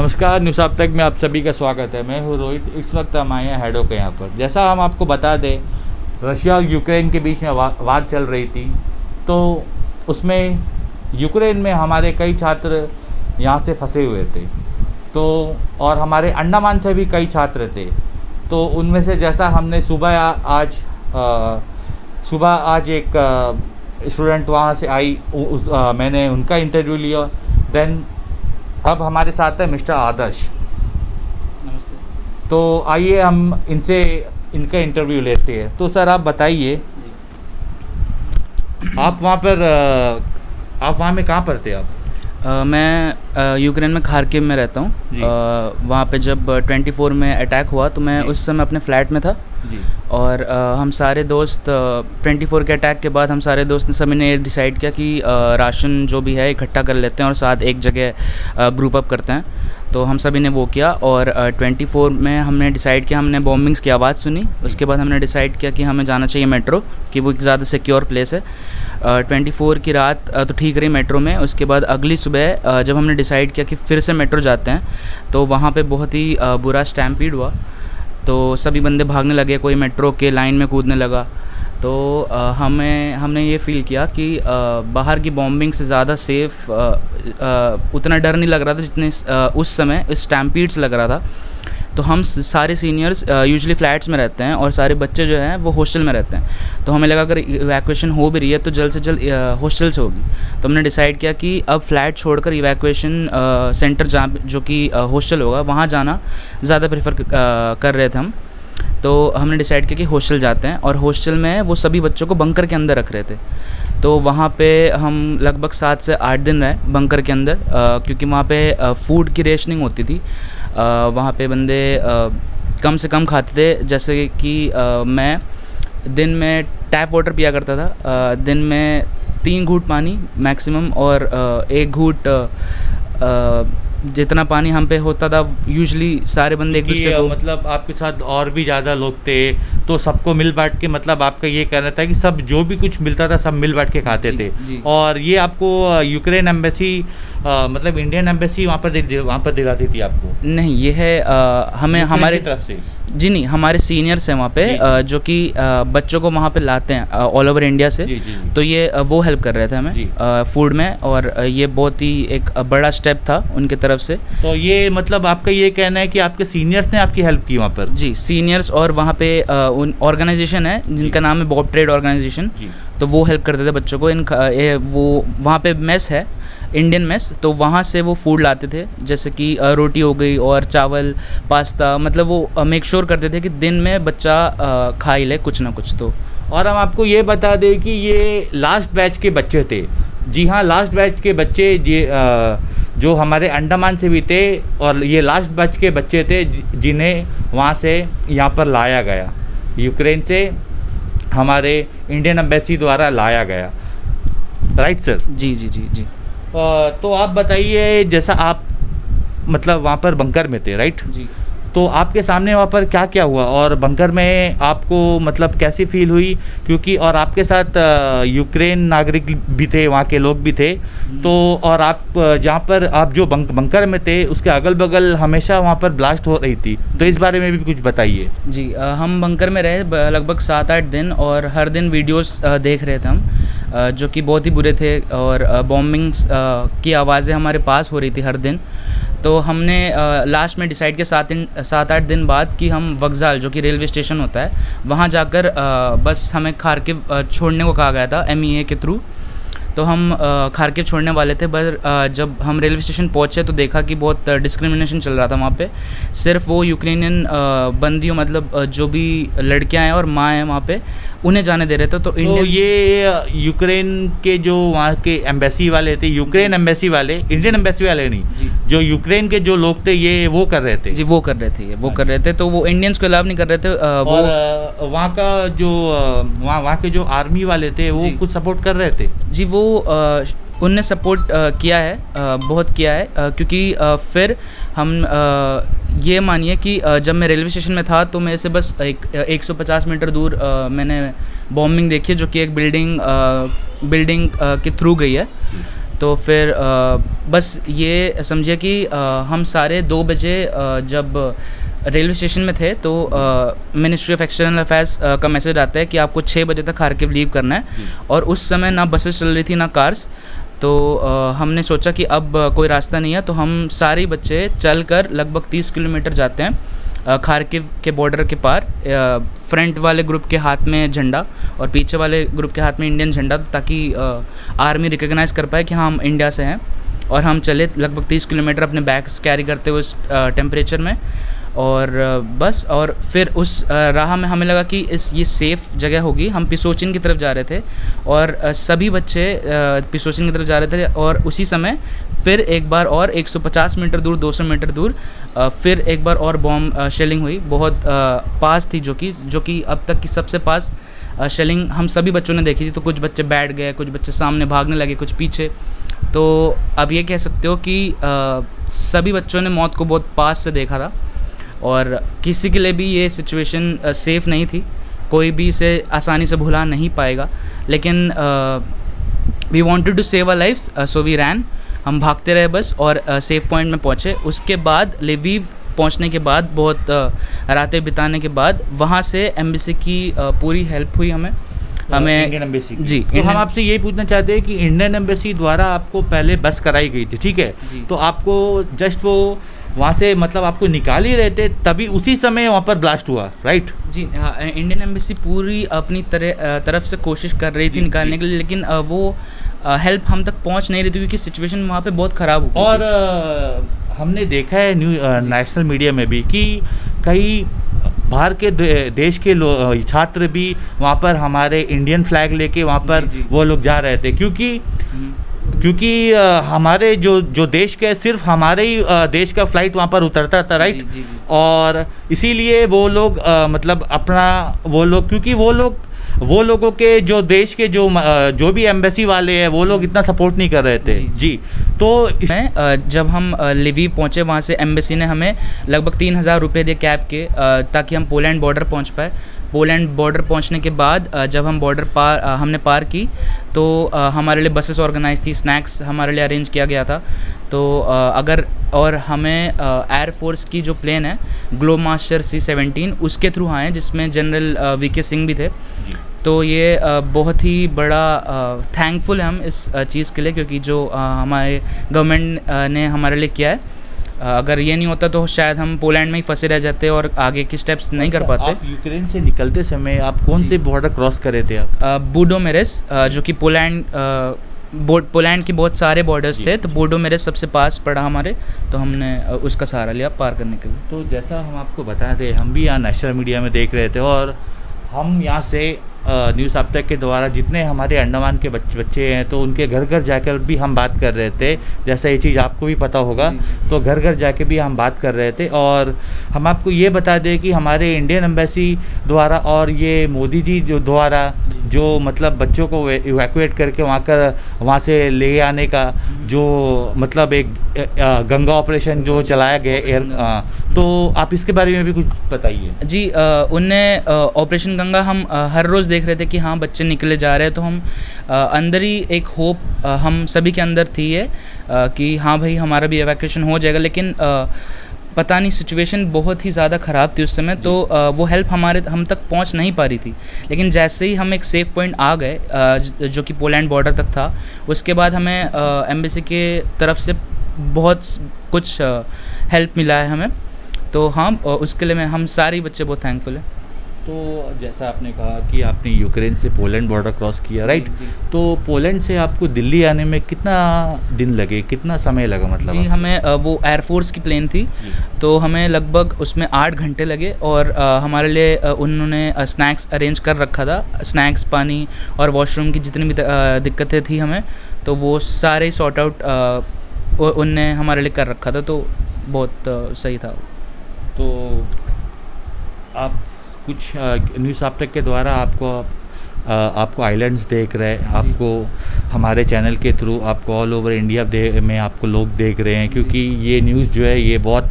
नमस्कार, न्यूज़ अब तक में आप सभी का स्वागत है। मैं हूँ रोहित। इस वक्त हम आए हैं हेडो के यहाँ पर। जैसा हम आपको बता दें, रशिया और यूक्रेन के बीच में वार चल रही थी, तो उसमें यूक्रेन में हमारे कई छात्र यहाँ से फंसे हुए थे, तो और हमारे अंडमान से भी कई छात्र थे। तो उनमें से जैसा हमने सुबह आज एक स्टूडेंट वहाँ से आई, मैंने उनका इंटरव्यू लिया। देन अब हमारे साथ है मिस्टर आदर्श। नमस्ते तो आइए हम इनका इंटरव्यू लेते हैं। तो सर आप बताइए, जी। आप वहाँ में कहाँ पर थे आप? मैं यूक्रेन में खार्किव में रहता हूँ। जी। वहाँ पे जब 24 में अटैक हुआ तो मैं जी। उस समय अपने फ्लैट में था। जी। और हम सारे दोस्त 24 के अटैक के बाद हम सारे दोस्त ने सभी ने डिसाइड किया कि राशन जो भी है इकट्ठा कर लेते हैं और साथ एक जगह ग्रुप अप करते हैं। तो हम सभी ने वो किया और 24 में हमने डिसाइड किया, हमने बॉम्बिंग्स की आवाज़ सुनी। उसके बाद हमने डिसाइड किया कि हमें जाना चाहिए मेट्रो, कि वो एक ज़्यादा सिक्योर प्लेस है। 24 की रात तो ठीक रही मेट्रो में। उसके बाद अगली सुबह जब हमने डिसाइड किया कि फिर से मेट्रो जाते हैं, तो वहाँ पे बहुत ही बुरा स्टैम्पीड हुआ। तो सभी बंदे भागने लगे, कोई मेट्रो के लाइन में कूदने लगा। तो हमने ये फ़ील किया कि बाहर की बॉम्बिंग से ज़्यादा सेफ़ उतना डर नहीं लग रहा था जितने उस समय स्टैम्पीड से लग रहा था। तो हम सारे सीनियर्स यूजुअली फ्लैट्स में रहते हैं और सारे बच्चे जो हैं वो हॉस्टल में रहते हैं। तो हमें लगा अगर इवैक्यूएशन हो भी रही है तो जल्द से जल्द हॉस्टल से होगी। तो हमने डिसाइड किया कि अब फ्लैट छोड़कर इवैक्यूएशन सेंटर जहाँ जो कि हॉस्टल होगा वहाँ जाना ज़्यादा प्रेफर कर रहे थे हम। तो हमने डिसाइड किया कि हॉस्टल जाते हैं और हॉस्टल में वो सभी बच्चों को बंकर के अंदर रख रहे थे। तो वहाँ पे हम लगभग 7 से 8 दिन रहे बंकर के अंदर, क्योंकि वहाँ पे फूड की रेशनिंग होती थी। वहाँ पे बंदे कम से कम खाते थे। जैसे कि मैं दिन में टैप वाटर पिया करता था, दिन में 3 घूंट पानी मैक्सिमम, और 1 घूंट जितना पानी हम पे होता था यूजुअली सारे बंदे एक दूसरे को। मतलब आपके साथ और भी ज़्यादा लोग थे, तो सबको मिल बांट के, मतलब आपका ये कहना था कि सब जो भी कुछ मिलता था सब मिल बांट के खाते थे। जी। और ये आपको यूक्रेन एम्बेसी मतलब इंडियन एम्बेसी वहाँ पर दिलाती थी आपको? नहीं, ये है हमें हमारे तरफ से। जी नहीं, हमारे सीनियर्स हैं वहाँ पे, जो कि बच्चों को वहाँ पे लाते हैं ऑल ओवर इंडिया से। जी, जी, जी। तो ये वो हेल्प कर रहे थे हमें फूड में, और ये बहुत ही एक बड़ा स्टेप था उनके तरफ से। तो ये मतलब आपका ये कहना है कि आपके सीनियर्स ने आपकी हेल्प की वहाँ पर? जी, सीनियर्स और वहाँ पे उन ऑर्गेनाइजेशन है जिनका नाम है बॉब ट्रेड ऑर्गेनाइजेशन। तो वो हेल्प करते थे बच्चों को। वो वहाँ पे मेस है, इंडियन मेस, तो वहाँ से वो फूड लाते थे, जैसे कि रोटी हो गई और चावल, पास्ता। मतलब वो मेक श्योर करते थे कि दिन में बच्चा खा ही ले कुछ ना कुछ। तो और हम आपको ये बता दें कि ये लास्ट बैच के बच्चे थे। जी हाँ, लास्ट बैच के बच्चे जो हमारे अंडमान से भी थे, और ये लास्ट बैच के बच्चे थे जिन्हें वहाँ से यहाँ पर लाया गया, यूक्रेन से हमारे इंडियन एम्बेसी द्वारा लाया गया। Right sir? जी जी जी जी। तो आप बताइए, जैसा आप मतलब वहाँ पर बंकर में थे, राइट? जी। तो आपके सामने वहाँ पर क्या क्या हुआ, और बंकर में आपको मतलब कैसी फील हुई? क्योंकि और आपके साथ यूक्रेन नागरिक भी थे, वहाँ के लोग भी थे। तो और आप जहाँ पर आप जो बंकर में थे उसके अगल बगल हमेशा वहाँ पर ब्लास्ट हो रही थी, तो इस बारे में भी कुछ बताइए। जी, हम बंकर में रहे लगभग 7-8 दिन, और हर दिन वीडियोस देख रहे थे हम, जो कि बहुत ही बुरे थे। और बॉम्बिंग्स की आवाज़ें हमारे पास हो रही थी हर दिन। तो हमने लास्ट में डिसाइड किया 7-8 दिन बाद कि हम वक्ज़ाल, जो कि रेलवे स्टेशन होता है, वहाँ जाकर बस हमें खार्किव छोड़ने को कहा गया था MEA के थ्रू। तो हम खार्किव छोड़ने वाले थे, पर जब हम रेलवे स्टेशन पहुँचे तो देखा कि बहुत डिस्क्रिमिनेशन चल रहा था वहाँ पे। सिर्फ वो यूक्रेनियन बंदियों, मतलब जो भी लड़कियाँ हैं और माँ हैं वहाँ पे, उन्हें जाने दे रहे थे। तो ये यूक्रेन के जो वहाँ के एम्बेसी वाले थे, यूक्रेन एम्बेसी वाले, इंडियन एम्बेसी वाले नहीं जी, जो यूक्रेन के जो लोग थे, ये वो कर रहे थे? जी, वो कर रहे थे, वो कर रहे थे। तो वो इंडियंस को अलाउ नहीं कर रहे थे। और वहाँ का जो वहाँ के जो आर्मी वाले थे वो कुछ सपोर्ट कर रहे थे? जी, वो उनने सपोर्ट किया है, बहुत किया है, क्योंकि फिर हम ये मानिए कि जब मैं रेलवे स्टेशन में था तो मेरे से बस 150 मीटर दूर मैंने बॉम्बिंग देखी है, जो कि एक बिल्डिंग के थ्रू गई है। तो फिर बस ये समझिए कि हम सारे 2 बजे जब रेलवे स्टेशन में थे तो मिनिस्ट्री ऑफ एक्सटर्नल अफेयर्स का मैसेज आता है कि आपको 6 बजे तक खार्किव लीव करना है। और उस समय ना बसेस चल रही थी ना कार्स। तो हमने सोचा कि अब कोई रास्ता नहीं है, तो हम सारे बच्चे चलकर लगभग 30 किलोमीटर जाते हैं खार्किव के बॉर्डर के पार। फ्रंट वाले ग्रुप के हाथ में झंडा और पीछे वाले ग्रुप के हाथ में इंडियन झंडा, ताकि आर्मी रिकॉग्नाइज़ कर पाए कि हाँ हम इंडिया से हैं। और हम चले लगभग 30 किलोमीटर अपने बैग्स कैरी करते हुए उस टेम्परेचर में। और बस, और फिर उस राह में हमें लगा कि ये सेफ़ जगह होगी। हम पिसोचिन की तरफ जा रहे थे और सभी बच्चे पिसोचिन की तरफ जा रहे थे। और उसी समय फिर एक बार और 150 मीटर दूर, 200 मीटर दूर फिर एक बार और बॉम्ब शेलिंग हुई। बहुत पास थी, जो कि अब तक की सबसे पास शेलिंग हम सभी बच्चों ने देखी थी। तो कुछ बच्चे बैठ गए, कुछ बच्चे सामने भागने लगे, कुछ पीछे। तो अब ये कह सकते हो कि सभी बच्चों ने मौत को बहुत पास से देखा था। और किसी के लिए भी ये सिचुएशन सेफ़ नहीं थी। कोई भी इसे आसानी से भुला नहीं पाएगा। लेकिन we wanted to save our lives, so we ran. हम भागते रहे बस, और सेफ पॉइंट में पहुँचे। उसके बाद लिविव पहुँचने के बाद, बहुत रातें बिताने के बाद, वहाँ से एम्बेसी की पूरी हेल्प हुई हमें। इंडियन एम्बेसी जी। तो हम आपसे यही पूछना चाहते हैं कि इंडियन एम्बेसी द्वारा आपको पहले बस कराई गई थी, ठीक है? तो आपको जस्ट वो वहाँ से मतलब आपको निकाल ही रहे थे, तभी उसी समय वहाँ पर ब्लास्ट हुआ, राइट? जी हाँ, इंडियन एम्बेसी पूरी अपनी तरफ से कोशिश कर रही थी निकालने के लिए, लेकिन वो हेल्प हम तक पहुँच नहीं रही थी, क्योंकि सिचुएशन वहाँ पे बहुत ख़राब हो गई। और हमने देखा है नेशनल मीडिया में भी कि कई बाहर के देश के छात्र भी वहाँ पर हमारे इंडियन फ्लैग लेके वहाँ पर वो लोग जा रहे थे, क्योंकि हमारे जो देश के सिर्फ हमारे ही देश का फ्लाइट वहाँ पर उतरता था, राइट? और इसीलिए वो लोग मतलब अपना क्योंकि वो लोगों के जो देश के जो भी एम्बेसी वाले हैं, वो लोग इतना सपोर्ट नहीं कर रहे थे। जी। तो इसमें जब हम लिविव पहुँचे, वहाँ से एम्बेसी ने हमें लगभग 3000 रुपये दिए कैब के, ताकि हम पोलैंड बॉर्डर पहुँच पाए। पोलैंड बॉर्डर पहुंचने के बाद जब हम बॉर्डर हमने पार की, तो हमारे लिए बसेस ऑर्गेनाइज थी, स्नैक्स हमारे लिए अरेंज किया गया था। तो और हमें एयर फोर्स की जो प्लेन है ग्लोबमास्टर C-17, उसके थ्रू आए, जिसमें जनरल VK सिंह भी थे। तो ये बहुत ही बड़ा थैंकफुल है हम इस चीज़ के लिए, क्योंकि जो हमारे गवर्नमेंट ने हमारे लिए किया है। अगर ये नहीं होता तो शायद हम पोलैंड में ही फंसे रह जाते और आगे के स्टेप्स नहीं कर पाते। आप यूक्रेन से निकलते समय आप कौन से बॉर्डर क्रॉस कर रहे थे आप? बूडोमेरेस, जो कि पोलैंड के बहुत सारे बॉर्डर्स थे, तो बूडोमेरेस सबसे पास पड़ा हमारे, तो हमने उसका सहारा लिया पार करने के लिए। तो जैसा हम आपको बता रहे, हम भी यहाँ नेशनल मीडिया में देख रहे थे, और हम यहाँ से न्यूज़ अब तक के द्वारा जितने हमारे अंडमान के बच्चे हैं, तो उनके घर घर जाकर भी हम बात कर रहे थे। जैसा ये चीज़ आपको भी पता होगा, तो घर घर जाके भी हम बात कर रहे थे। और हम आपको ये बता दें कि हमारे इंडियन एम्बेसी द्वारा और ये मोदी जी द्वारा जो मतलब बच्चों को इवैक्यूएट करके वहाँ से ले आने का जो मतलब एक गंगा ऑपरेशन जो चलाया गया, तो आप इसके बारे में भी कुछ बताइए। जी, उनने ऑपरेशन गंगा हम हर रोज़ देख रहे थे कि हाँ बच्चे निकले जा रहे हैं, तो हम अंदर ही एक होप हम सभी के अंदर थी ये कि हाँ भाई हमारा भी एवैक्यूएशन हो जाएगा। लेकिन पता नहीं, सिचुएशन बहुत ही ज़्यादा ख़राब थी उस समय, तो वो हेल्प हम तक पहुंच नहीं पा रही थी। लेकिन जैसे ही हम एक सेफ़ पॉइंट आ गए जो कि पोलैंड बॉर्डर तक था, उसके बाद हमें एम्बेसी के तरफ से बहुत कुछ हेल्प मिला है हमें। तो हाँ, उसके लिए हम सारे बच्चे बहुत थैंकफुल हैं। तो जैसा आपने कहा कि आपने यूक्रेन से पोलैंड बॉर्डर क्रॉस किया, राइट? तो पोलैंड से आपको दिल्ली आने में कितना दिन लगे, कितना समय लगा मतलब? जी, हमें वो एयरफोर्स की प्लेन थी, तो हमें लगभग उसमें 8 घंटे लगे। और हमारे लिए उन्होंने स्नैक्स अरेंज कर रखा था, स्नैक्स, पानी और वॉशरूम की जितनी भी दिक्कतें थी हमें, तो वो सारे सॉर्ट आउट उनने हमारे लिए कर रखा था, तो बहुत सही था। तो आप कुछ न्यूज़ आप तक के द्वारा आपको आइलैंड्स देख रहे हैं, आपको हमारे चैनल के थ्रू आपको ऑल ओवर इंडिया में आपको लोग देख रहे हैं, क्योंकि ये न्यूज़ जो है ये बहुत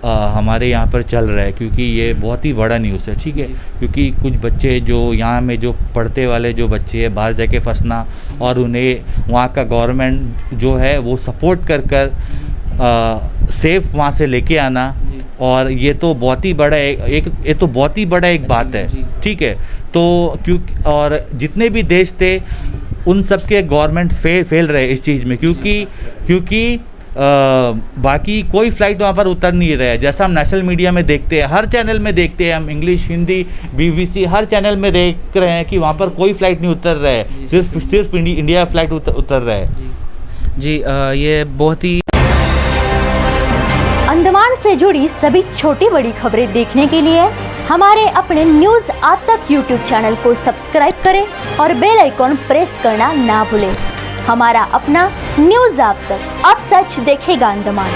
हमारे यहाँ पर चल रहा है, क्योंकि ये बहुत ही बड़ा न्यूज़ है, ठीक है। क्योंकि कुछ बच्चे जो यहाँ में जो पढ़ते वाले जो बच्चे हैं बाहर जाके फंसना, और उन्हें वहाँ का गवर्नमेंट जो है वो सपोर्ट कर सेफ वहाँ से लेके आना, और ये तो बहुत ही बड़ा ये तो बहुत ही बड़ा एक बात है, ठीक है। तो और जितने भी देश थे उन सब के गवर्नमेंट फेल रहे इस चीज़ में, क्योंकि बाकी कोई फ़्लाइट वहाँ पर उतर नहीं रहा है। जैसा हम नेशनल मीडिया में देखते हैं, हर चैनल में देखते हैं हम, इंग्लिश, हिंदी, BBC, हर चैनल में देख रहे हैं कि वहाँ पर कोई फ़्लाइट नहीं उतर रहा है, सिर्फ इंडिया फ़्लाइट उतर रहा है। जी ये बहुत ही अंडमान से जुड़ी सभी छोटी बड़ी खबरें देखने के लिए हमारे अपने न्यूज आज तक यूट्यूब चैनल को सब्सक्राइब करें और बेल आइकॉन प्रेस करना ना भूलें। हमारा अपना न्यूज आज तक, अब सच देखेगा अंडमान।